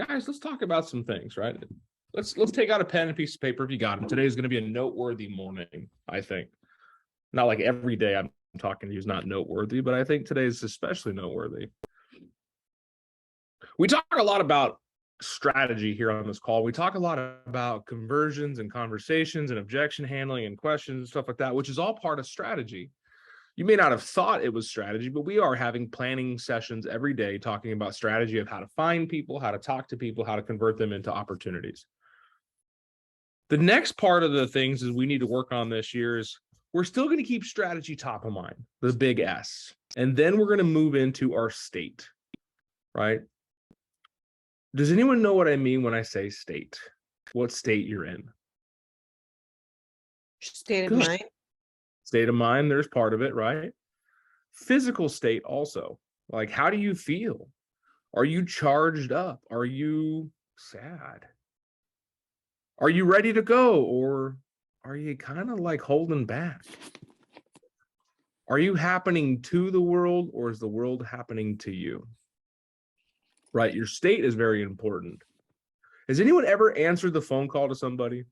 guys, let's talk about some things, right? Let's take out a pen and piece of paper if you got them. Today is going to be a noteworthy morning, I think. Not like every day I'm talking to you is not noteworthy, but I think today is especially noteworthy. We talk a lot about strategy here on this call. We talk a lot about conversions and conversations and objection handling and questions and stuff like that, which is all part of strategy. You may not have thought it was strategy, but we are having planning sessions every day talking about strategy of how to find people, how to talk to people, how to convert them into opportunities. The next part of the things is we need to work on this year is we're still going to keep strategy top of mind, the big S. And then we're going to move into our state, right? Does anyone know what I mean when I say state? What state you're in? State of mind. State of mind, there's part of it, right? Physical state also. Like, how do you feel? Are you charged up? Are you sad? Are you ready to go? Or are you kind of like holding back? Are you happening to the world, or is the world happening to you? Right? Your state is very important. Has anyone ever answered the phone call to somebody?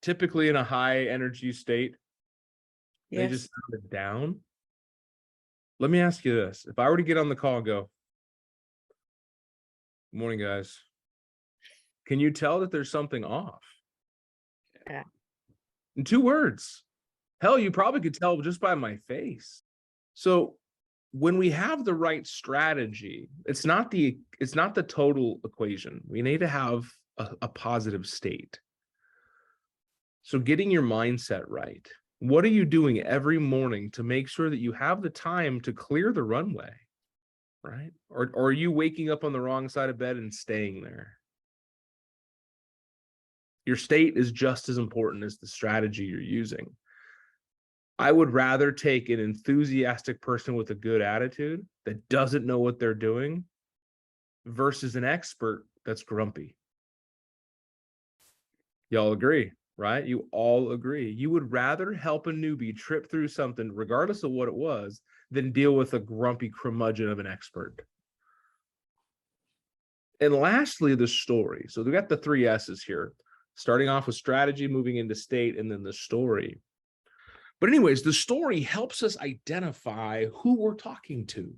Typically in a high energy state. Yes. They just sounded down. Let me ask you this. If I were to get on the call and go, "Good morning, guys," can you tell that there's something off? Yeah. In 2 words. Hell, you probably could tell just by my face. So when we have the right strategy, it's not the total equation. We need to have a positive state. So getting your mindset right. What are you doing every morning to make sure that you have the time to clear the runway, right? Or are you waking up on the wrong side of bed and staying there? Your state is just as important as the strategy you're using. I would rather take an enthusiastic person with a good attitude that doesn't know what they're doing versus an expert that's grumpy. Y'all agree, right? You all agree. You would rather help a newbie trip through something, regardless of what it was, than deal with a grumpy curmudgeon of an expert. And lastly, the story. So we got the 3 S's here, starting off with strategy, moving into state, and then the story. But anyways, the story helps us identify who we're talking to.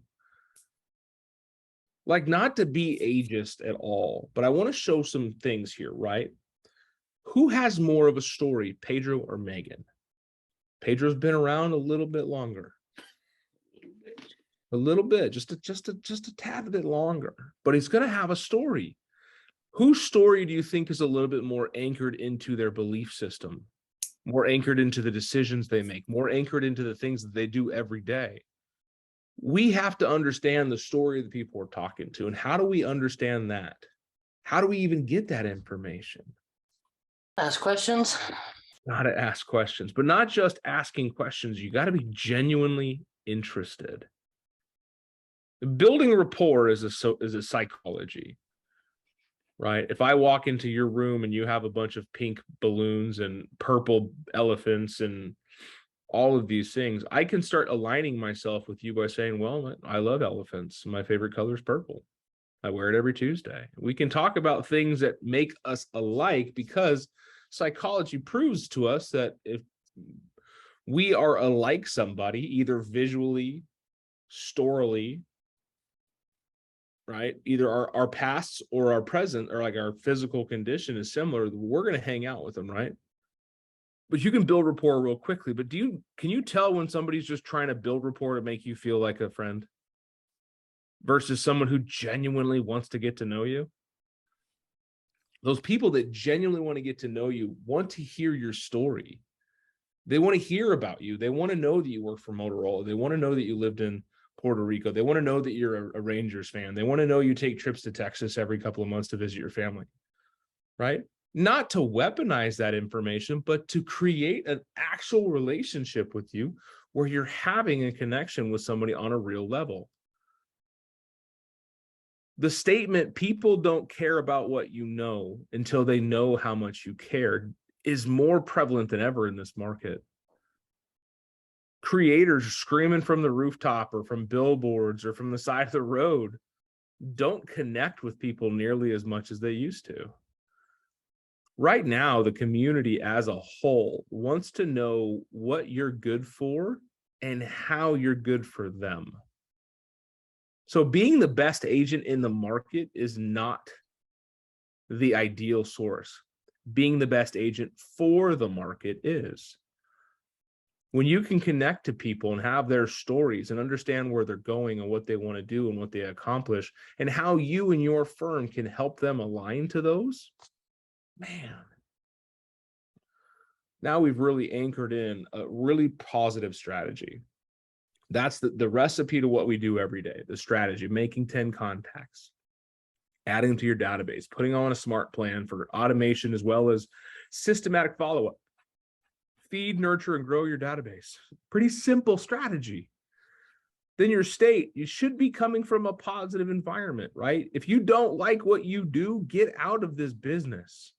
Like, not to be ageist at all, but I want to show some things here, right? Who has more of a story, Pedro or Megan? Pedro's been around a little bit longer. A little bit, just a tad bit longer, but he's going to have a story. Whose story do you think is a little bit more anchored into their belief system? More anchored into the decisions they make, more anchored into the things that they do every day? We have to understand the story of the people we're talking to. And how do we understand that? How do we even get that information? Ask questions. Got to ask questions, but not just asking questions. You got to be genuinely interested. Building rapport is a psychology. Right? If I walk into your room and you have a bunch of pink balloons and purple elephants and all of these things, I can start aligning myself with you by saying, well, I love elephants. My favorite color is purple. I wear it every Tuesday. We can talk about things that make us alike because psychology proves to us that if we are alike somebody, either visually, storily, right? Either our pasts or our present, or like our physical condition is similar, we're going to hang out with them, right? But you can build rapport real quickly. But can you tell when somebody's just trying to build rapport to make you feel like a friend versus someone who genuinely wants to get to know you? Those people that genuinely want to get to know you want to hear your story. They want to hear about you. They want to know that you work for Motorola. They want to know that you lived in Puerto Rico. They want to know that you're a Rangers fan. They want to know you take trips to Texas every couple of months to visit your family, right? Not to weaponize that information, but to create an actual relationship with you where you're having a connection with somebody on a real level. The statement, people don't care about what you know until they know how much you care, is more prevalent than ever in this market. Creators screaming from the rooftop or from billboards or from the side of the road don't connect with people nearly as much as they used to. Right now, the community as a whole wants to know what you're good for and how you're good for them. So being the best agent in the market is not the ideal source. Being the best agent for the market is. When you can connect to people and have their stories and understand where they're going and what they want to do and what they accomplish and how you and your firm can help them align to those, man, now we've really anchored in a really positive strategy. That's the recipe to what we do every day, the strategy, making 10 contacts, adding them to your database, putting on a smart plan for automation as well as systematic follow-up. Feed, nurture, and grow your database. Pretty simple strategy. Then your state, you should be coming from a positive environment, right? If you don't like what you do, get out of this business.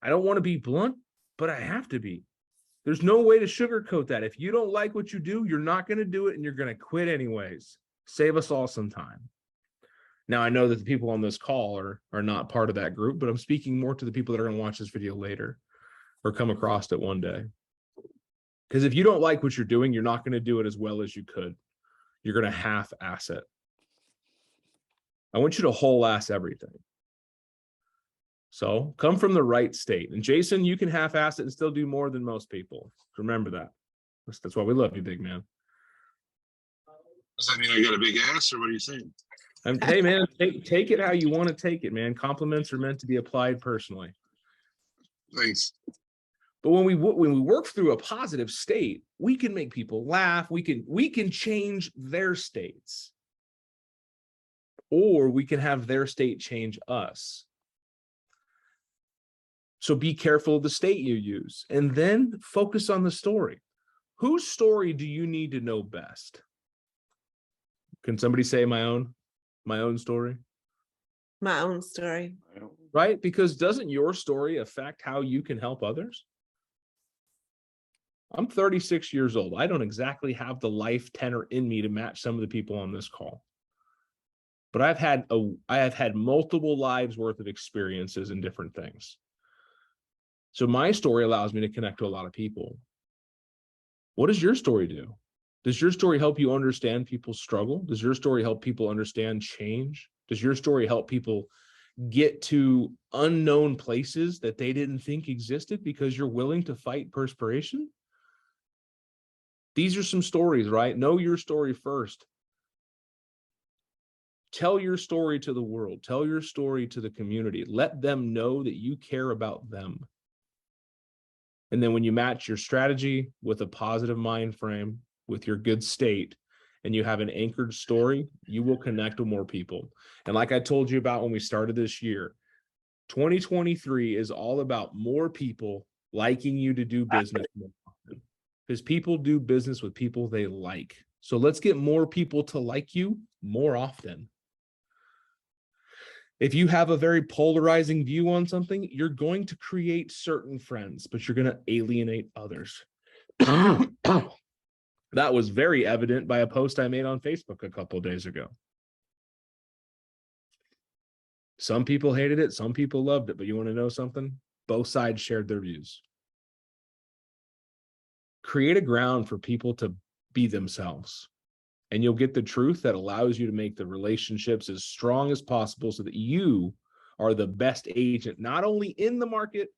I don't want to be blunt, but I have to be. There's no way to sugarcoat that. If you don't like what you do, you're not going to do it and you're going to quit anyways. Save us all some time. Now, I know that the people on this call are not part of that group, but I'm speaking more to the people that are going to watch this video later or come across it one day. Because if you don't like what you're doing, you're not going to do it as well as you could. You're going to half-ass it. I want you to whole-ass everything. So come from the right state. And Jason, you can half-ass it and still do more than most people. Remember that. That's why we love you, big man. Does that mean I got a big ass, or what are you saying? Hey, man, take it how you want to take it, man. Compliments are meant to be applied personally. Thanks. But when we work through a positive state, we can make people laugh. We can change their states, or we can have their state change us. So be careful of the state you use, and then focus on the story. Whose story do you need to know best? Can somebody say my own story? My own story. Right? Because doesn't your story affect how you can help others? I'm 36 years old. I don't exactly have the life tenor in me to match some of the people on this call. But I have had multiple lives worth of experiences in different things. So my story allows me to connect to a lot of people. What does your story do? Does your story help you understand people's struggle? Does your story help people understand change? Does your story help people get to unknown places that they didn't think existed because you're willing to fight perspiration? These are some stories, right? Know your story first. Tell your story to the world. Tell your story to the community. Let them know that you care about them. And then when you match your strategy with a positive mind frame, with your good state, and you have an anchored story, you will connect with more people. And like I told you about when we started this year, 2023 is all about more people liking you to do business more often, because people do business with people they like. So let's get more people to like you more often. If you have a very polarizing view on something, you're going to create certain friends, but you're going to alienate others. That was very evident by a post I made on Facebook a couple of days ago. Some people hated it, some people loved it, but you want to know something? Both sides shared their views. Create a ground for people to be themselves, and you'll get the truth that allows you to make the relationships as strong as possible so that you are the best agent, not only in the market,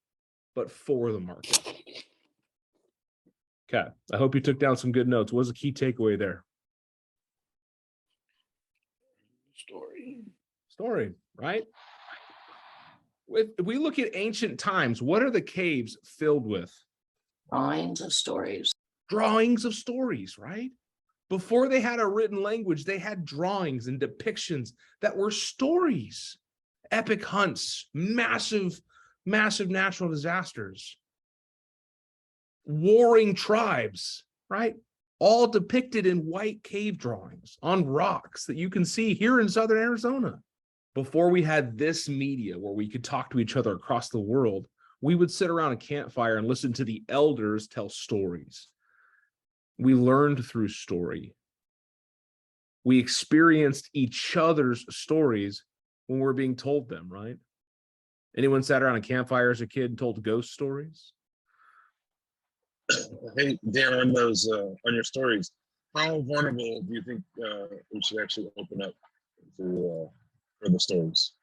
but for the market. Okay, I hope you took down some good notes. What was the key takeaway there? Story, right? If we look at ancient times, what are the caves filled with? Drawings of stories. Drawings of stories, right? Before they had a written language, they had drawings and depictions that were stories. Epic hunts, massive natural disasters, warring tribes, right? All depicted in white cave drawings on rocks that you can see here in Southern Arizona. Before we had this media where we could talk to each other across the world, we would sit around a campfire and listen to the elders tell stories. We learned through story. We experienced each other's stories when we're being told them, right? Anyone sat around a campfire as a kid and told ghost stories? Hey, Dan, on those on your stories, how vulnerable do you think we should actually open up for the stories?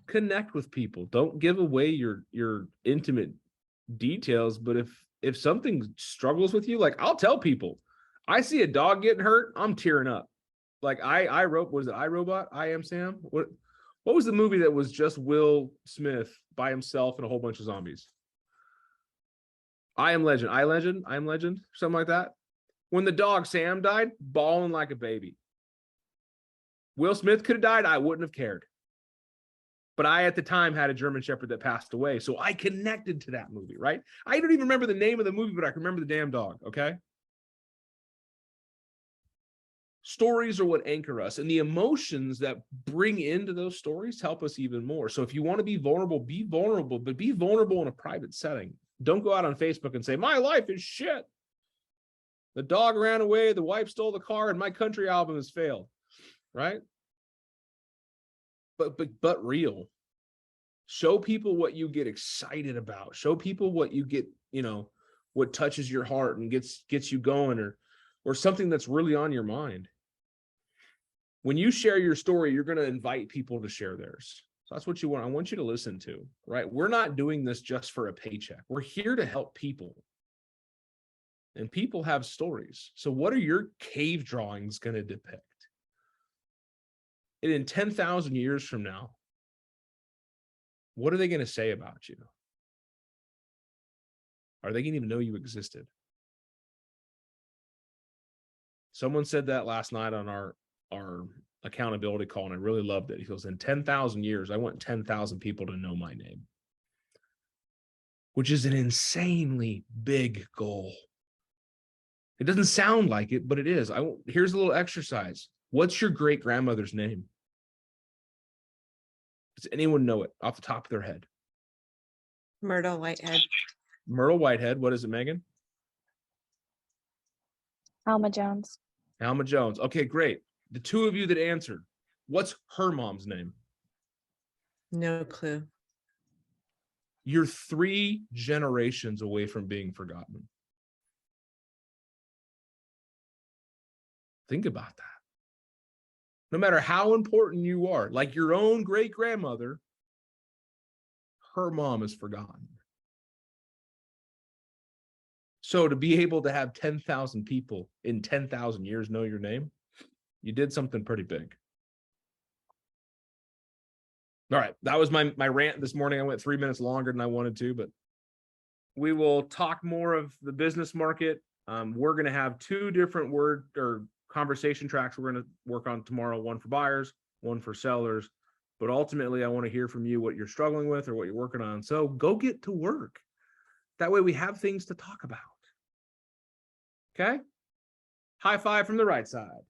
Connect with people. Don't give away your intimate details, but if something struggles with you, like I'll tell people, I see a dog getting hurt, I'm tearing up. Like I wrote, was it iRobot? I Am Sam? What was the movie that was just Will Smith by himself and a whole bunch of zombies? I Am Legend, I Am Legend, something like that. When the dog Sam died, bawling like a baby. Will Smith could have died, I wouldn't have cared. But I, at the time, had a German Shepherd that passed away. So I connected to that movie, right? I don't even remember the name of the movie, but I can remember the damn dog, okay? Stories are what anchor us, and the emotions that bring into those stories help us even more. So if you want to be vulnerable, but be vulnerable in a private setting. Don't go out on Facebook and say, my life is shit. The dog ran away, the wife stole the car, and my country album has failed, right? But real. Show people what you get excited about. Show people what you get, what touches your heart and gets you going, or something that's really on your mind. When you share your story, you're going to invite people to share theirs. So that's what you want. I want you to listen to, right? We're not doing this just for a paycheck. We're here to help people. And people have stories. So what are your cave drawings going to depict? And in 10,000 years from now, what are they going to say about you? Are they going to even know you existed? Someone said that last night on our accountability call, and I really loved it. He goes, in 10,000 years, I want 10,000 people to know my name, which is an insanely big goal. It doesn't sound like it, but it is. Here's a little exercise. What's your great grandmother's name? Does anyone know it off the top of their head? Myrtle Whitehead. Myrtle Whitehead. What is it, Megan? Alma Jones. Alma Jones. Okay, great. The two of you that answered, what's her mom's name? No clue. You're 3 generations away from being forgotten. Think about that. No matter how important you are, like your own great-grandmother, her mom is forgotten. So to be able to have 10,000 people in 10,000 years know your name, you did something pretty big. All right, that was my rant this morning. I went 3 minutes longer than I wanted to, but we will talk more of the business market. We're going to have 2 different word or conversation tracks we're going to work on tomorrow, one for buyers, one for sellers. But ultimately, I want to hear from you what you're struggling with or what you're working on. So go get to work. That way we have things to talk about. Okay? High five from the right side.